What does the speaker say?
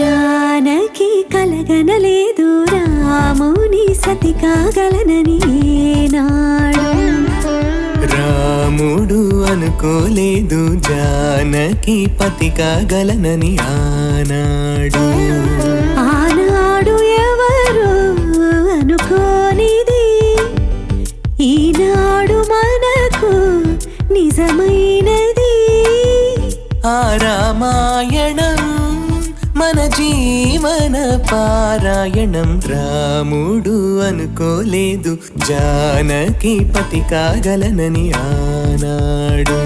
జానకి కలగనలేదు రాముని సతి కాగలనని ఏనాడు. రాముడు అనుకోలేదు జానకి పతి కాగలనని ఆనాడు. ఆనాడు ఎవరు అనుకోనిది ఈనాడు మనకు నిజమైనది. ఆ రామాయణం మన జీవన పారాయణం. రాముడు అనుకోలేదు జానకి పతి కాగలనని ఆనాడు.